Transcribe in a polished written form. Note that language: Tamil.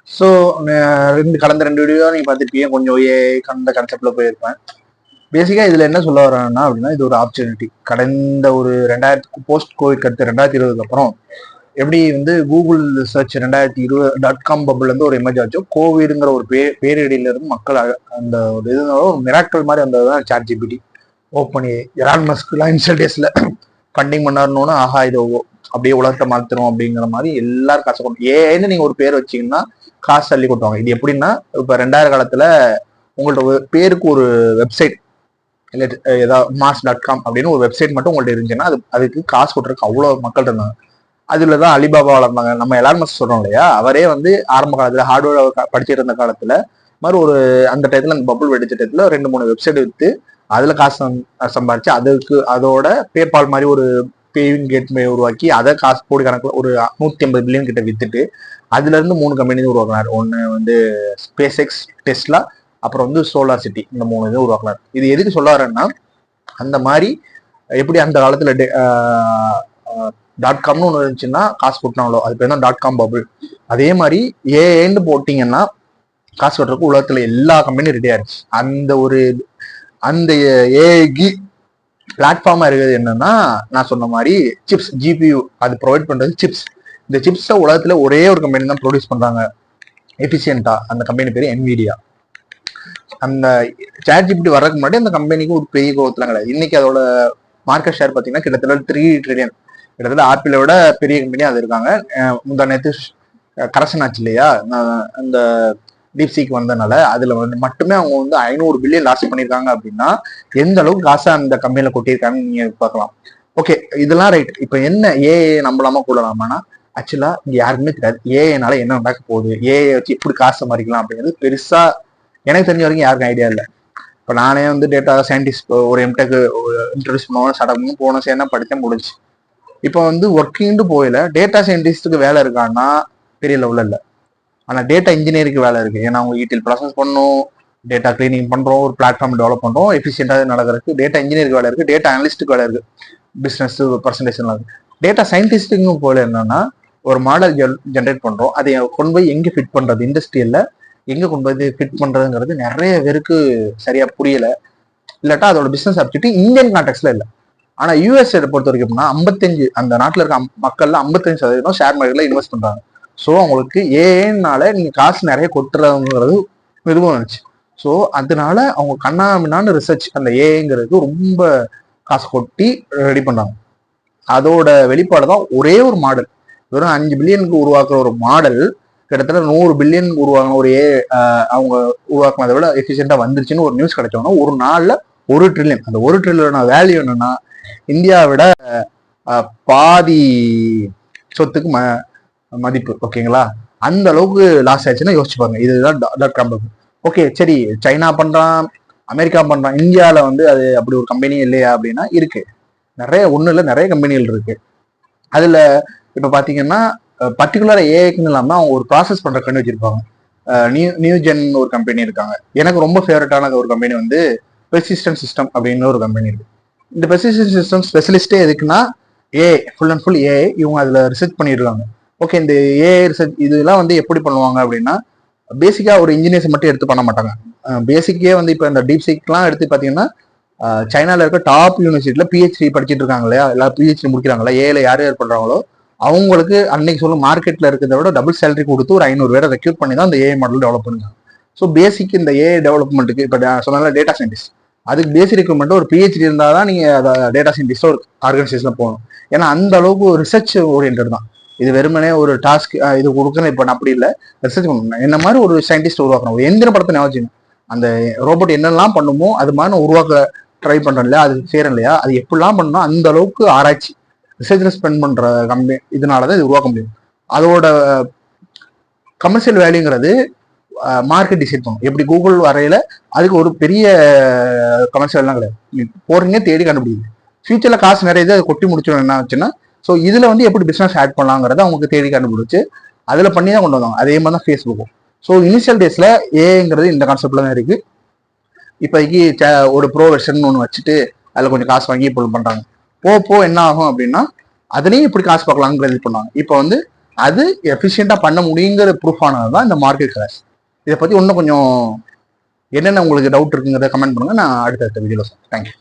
ஸோ கடந்த 2 வீடியோ நீங்க பார்த்துருப்பீங்க, கொஞ்சம் அந்த கான்செப்ட்ல போயிருப்பேன். பேசிக்கா இதுல என்ன சொல்ல வரேன்னா அப்படின்னா, இது ஒரு ஆப்பர்ச்சுனிட்டி. கடந்த ஒரு 2000 போஸ்ட் கோவிட் அடுத்து 2020க்கு அப்புறம் எப்படி வந்து கூகுள் சர்ச் 2020.com பபுள்ல இருந்து ஒரு இமேஜ் ஆச்சோ, கோவிடுங்கிற ஒரு பேரிடியில இருந்து மக்கள் அந்த ஒரு இதுனால ஒரு மிராக்கள் மாதிரி அந்த சாட் ஜிபிடி ஓப்பன் எலான் மஸ்க்லாம் இன்ஸ்டல் டேஸ்ல ஃபண்டிங் பண்ணாருன்னு, ஆஹா இது அப்படியே உலகத்தை மாத்திரும் அப்படிங்கிற மாதிரி எல்லாரும் காசு கொண்டு ஏன்னு நீங்க ஒரு பேர் வச்சீங்கன்னா காசு தள்ளி கொட்டுவாங்க. இது எப்படின்னா, இப்ப 2000 காலத்துல உங்கள்ட்ட பேருக்கு ஒரு வெப்சைட் இல்லை ஏதாவது mass.com அப்படின்னு ஒரு வெப்சைட் மட்டும் உங்கள்ட்ட இருந்துச்சுன்னா அதுக்கு காசு கொட்டுறதுக்கு அவ்வளோ மக்கள் இருந்தாங்க. அதுலதான் அலிபாபா வளர்ந்தாங்க. நம்ம எலான் மஸ்க் சொல்றோம் இல்லையா, அவரே வந்து ஆரம்ப காலத்துல ஹார்ட்வேர் படிச்சுட்டு இருந்த காலத்துல மாதிரி ஒரு அந்த டயத்துல அந்த பபுள் வெடிச்ச டயத்துல 2-3 வெப்சைட் வித்து அதுல காசு சம்பாரிச்சு அதுக்கு அதோட பேபால் மாதிரி ஒரு பேவிங் கேட்வே உருவாக்கி அதை காசு கோடி கணக்கில் ஒரு 150 பில்லியன் கிட்ட வித்துட்டு அதுல இருந்து 3 கம்பெனி உருவாக்குனாரு. ஒன்னு வந்து ஸ்பேஸ் எக்ஸ், டெஸ்லா, அப்புறம் வந்து சோலார் சிட்டி. இந்த 3 இது உருவாக்குனாரு. இது எதுக்கு சொல்ல வரேன்னா, அந்த மாதிரி எப்படி அந்த காலத்துல .comனு ஒன்று இருந்துச்சுன்னா காசு கொட்டினாங்களோ, அது பேர் தான் .com பபுள். அதே மாதிரி ஏன்னு போட்டிங்கன்னா காசு கட்டுறதுக்கு உலகத்துல எல்லா கம்பெனியும் ரெடி ஆயிடுச்சு. அந்த ஏஐக்கு பிளாட்ஃபார்மா இருக்கிறது என்னன்னா, நான் சொன்ன மாதிரி சிப்ஸ், ஜிபியூ அது ப்ரொவைட் பண்றது சிப்ஸ். இந்த சிப்ஸை உலகத்துல ஒரே ஒரு கம்பெனி தான் ப்ரொடியூஸ் பண்றாங்க எஃபிஷியன்டா. அந்த கம்பெனி பேரு என்விடியா. அந்த சாட் ஜிபிடி வர்றதுக்கு முன்னாடி அந்த கம்பெனிக்கு ஒரு பெரிய கோவத்துல கிடையாது. இன்னைக்கு அதோட மார்க்கெட் ஷேர் பார்த்தீங்கன்னா கிட்டத்தட்ட 3 ட்ரில்லியன். கிட்டத்தட்ட ஆப்பிளை விட பெரிய கம்பெனி அது இருக்காங்க. முந்தா நேற்று கரெக்ஷன் ஆச்சு இல்லையா, அந்த டீப்சிக்கு வந்தனால அதுல வந்து மட்டுமே அவங்க வந்து 500 பில்லியன் லாஸ் பண்ணியிருக்காங்க. அப்படின்னா எந்த அளவுக்கு காசை அந்த கம்பெனியில கொட்டியிருக்காங்கன்னு நீங்க பார்க்கலாம். ஓகே, இதெல்லாம் ரைட். இப்ப என்ன ஏஐ நம்பலாமா கூடலாமான்னா, ஆக்சுவலா இங்க யாருக்குமே தெரியாது ஏஐனால என்ன நடக்க போகுது, ஏஐ வச்சு எப்படி காசு சம்பாதிக்கலாம் அப்படிங்கிறது பெருசா எனக்கு தெரிஞ்ச வரைக்கும் யாருக்கும் ஐடியா இல்லை. இப்போ நானே வந்து டேட்டா சயின்டிஸ்ட் ஒரு எம்டெக் இன்ட்ரடியூஸ் பண்ணுவோம் சடங்கு போன சேர்ந்தா படித்தேன், முடிஞ்சு. இப்போ வந்து ஒர்க்கிங்ட்டு போயில டேட்டா சயின்டிஸ்டுக்கு வேலை இருக்கான்னா பெரிய லெவலில் இல்லை. ஆனால் டேட்டா இன்ஜினியருக்கு வேலை இருக்கு. ஏன்னா அவங்க ஈட்டில் ப்ராசஸ் பண்ணணும், டேட்டா கிளீனிங் பண்றோம், ஒரு பிளாட்ஃபார்ம் டெவலப் பண்றோம், எஃபிஷியண்டாக நடக்கிறதுக்கு டேட்டா இன்ஜினியருக்கு வேலை இருக்கு, டேட்டா அனலிஸ்ட்டுக்கு வேலை இருக்கு, பிசினஸ் பர்சன்டேஷன் இருக்கு. டேட்டா சயின்டிஸ்ட்டுக்கும் போல என்னன்னா, ஒரு மாடல் ஜென்ரேட் பண்றோம், அதை கொண்டு போய் எங்க ஃபிட் பண்றது, இண்டஸ்ட்ரியல்ல எங்க கொண்டு போய் ஃபிட் பண்றதுங்கிறது நிறைய பேருக்கு சரியா புரியல. இல்லாட்டா அதோட பிசினஸ் ஆப்டிவிட்டி இந்தியன் கான்டெக்ட்ல இல்லை. ஆனா யூஎஸ்ஏ பொறுத்த வரைக்கும் 55 அந்த நாட்டில் இருக்க மக்கள்ல 55% ஷேர் மார்க்கெட்ல இன்வெஸ்ட் பண்றாங்க. ஸோ அவங்களுக்கு ஏன்னால நீங்க காசு நிறைய கொட்டுறதுங்கிறது நிறுவனம் இருந்துச்சு. ஸோ அதனால அவங்க கண்ணாமினான்னு ரிசர்ச் அந்த ஏங்கிறது ரொம்ப காசு கொட்டி ரெடி பண்ணாங்க. அதோட வெளிப்பாடு தான் ஒரே ஒரு மாடல். வெறும் 5 பில்லியனுக்கு உருவாக்குற ஒரு மாடல் கிட்டத்தட்ட 100 பில்லியன் உருவாக்கின ஒரு அவங்க உருவாக்குனதை விட எஃபிஷியண்டா வந்துருச்சுன்னு ஒரு நியூஸ் கிடைச்சோம்னா, ஒரு நாள்ல 1 ட்ரில்லியன். அந்த 1 ட்ரில்லியனோட வேல்யூ என்னன்னா, இந்தியாவை விட பாதி சொத்துக்கு மதிப்பு. ஓகேங்களா, அந்த அளவுக்கு லாஸ் ஆயிடுச்சுன்னா யோசிச்சு பாருங்க. இதுதான் ஓகே சரி, சைனா பண்றான், அமெரிக்கா பண்றான், இந்தியாவில வந்து அது அப்படி ஒரு கம்பெனி இல்லையா அப்படின்னா இருக்கு. நிறைய ஒண்ணு இல்லை, நிறைய கம்பெனிகள் இருக்கு. அதுல இப்ப பாத்தீங்கன்னா பர்டிகுலரா ஏஐக்குன்னு இல்லாம அவங்க ஒரு ப்ராசஸ் பண்ற கண்ணு வச்சிருப்பாங்க. நியூஜென் ஒரு கம்பெனி இருக்காங்க. எனக்கு ரொம்ப ஃபேவரட்டான ஒரு கம்பெனி வந்து பெர்சிஸ்டன்ட் சிஸ்டம் அப்படின்னு ஒரு கம்பெனி இருக்கு. இந்த பெர்சிஸ்டன்ட் சிஸ்டம் ஸ்பெஷலிஸ்டே எதுக்குன்னா AI, full and full AI. இவங்க அதுல ரிசர்ச் பண்ணிருக்காங்க. ஓகே, இந்த ஏஐ ரிசர்ச் இதெல்லாம் வந்து எப்படி பண்ணுவாங்க அப்படின்னா, பேசிக்கா ஒரு இன்ஜினியர்ஸ் மட்டும் எடுத்து பண்ண மாட்டாங்க. பேசிக்கே வந்து இப்போ இந்த டீப்சீக்லாம் எடுத்து பாத்தீங்கன்னா, சைனால இருக்க டாப் யூனிவர்சிட்டியில பிஹெச்டி படிச்சுட்டு இருக்காங்க இல்லையா, எல்லாரும் பிஹெச்டி முடிக்கிறாங்களா, ஏஐல யார் யார் பண்றாங்களோ அவங்களுக்கு அன்னைக்கு சொல்ல மார்க்கெட்ல இருக்கிறத விட டபுள் சேலரி கொடுத்து ஒரு 500 பேரை ரெக்யூட் பண்ணி தான் இந்த ஏஐ மாடல் டெவலப் பண்ணுங்க. ஸோ பேசிக் இந்த ஏஐ டெவலப்மெண்ட்டுக்கு இப்போ சொன்னால டேட்டா சயின்டிஸ்ட், அதுக்கு பேசிக் ரெக்யூர்மெண்ட் ஒரு பிஹெச்டி இருந்தால் தான் நீங்கள் டேட்டா சயின்டிஸ்டோ ஒரு ஆர்கனைசேஷன் போகணும். ஏன்னா அந்த அளவுக்கு ரிசர்ச் ஓரியன்ட் தான் இது. வெறுமனே ஒரு டாஸ்க் இது கொடுக்கணும் இப்போ அப்படி இல்லை, ரிசர்ச் பண்ணணும். என்ன மாதிரி ஒரு சயின்டிஸ்ட் உருவாக்கணும். ஒரு எந்திர படத்தை ஞாபகம், அந்த ரோபோட் என்னெல்லாம் பண்ணுமோ அது மாதிரி உருவாக்க ட்ரை பண்றோம் இல்லையா, அது செய்யறோம் இல்லையா, அது எப்படிலாம் பண்ணணும் அந்த அளவுக்கு ஆராய்ச்சி ரிசர்ச்ல ஸ்பெண்ட் பண்ற கம்பெனி இதனாலதான் இது உருவாக்க முடியும். அதோட கமர்ஷியல் வேல்யூங்கிறது மார்க்கெட் டிசைட் பண்ணும். எப்படி கூகுள் வரையில அதுக்கு ஒரு பெரிய கமர்ஷியல் எல்லாம் கிடையாது, போறீங்க தேடி கண்டுபிடிக்குது. ஃபியூச்சர்ல காசு நிறைய இது கொட்டி முடிச்சிடும் என்ன ஆச்சுன்னா, ஸோ இதுல வந்து எப்படி பிசினஸ் ஆட் பண்ணலாங்கிறத அவங்களுக்கு தேடி கண்டுபிடிச்சு அதுல பண்ணி தான் கொண்டு வந்தாங்க. அதே மாதிரி தான் ஃபேஸ்புக்கும். ஸோ இனிஷியல் டேஸ்ல ஏங்கிறது இந்த கான்செப்ட்ல தான் இருக்கு. இப்போதைக்கு ஒரு ப்ரோ வெர்ஷன் ஒன்று வச்சுட்டு அதில் கொஞ்சம் காசு வாங்கி இப்போ பண்றாங்க. போ என்ன ஆகும் அப்படின்னா, அதுலேயும் இப்படி காசு பார்க்கலாம்னு இது பண்ணாங்க. இப்போ வந்து அது எஃபிஷியண்டா பண்ண முடியுங்கிற ப்ரூஃப் ஆனதுதான் இந்த மார்க்கெட் கிராஷ். இதை பத்தி இன்னும் கொஞ்சம் என்னென்ன உங்களுக்கு டவுட் இருக்குங்கிறத கமெண்ட் பண்ணுங்க, நான் அடுத்த வீடியோல சொல்றேன். தேங்க்யூ.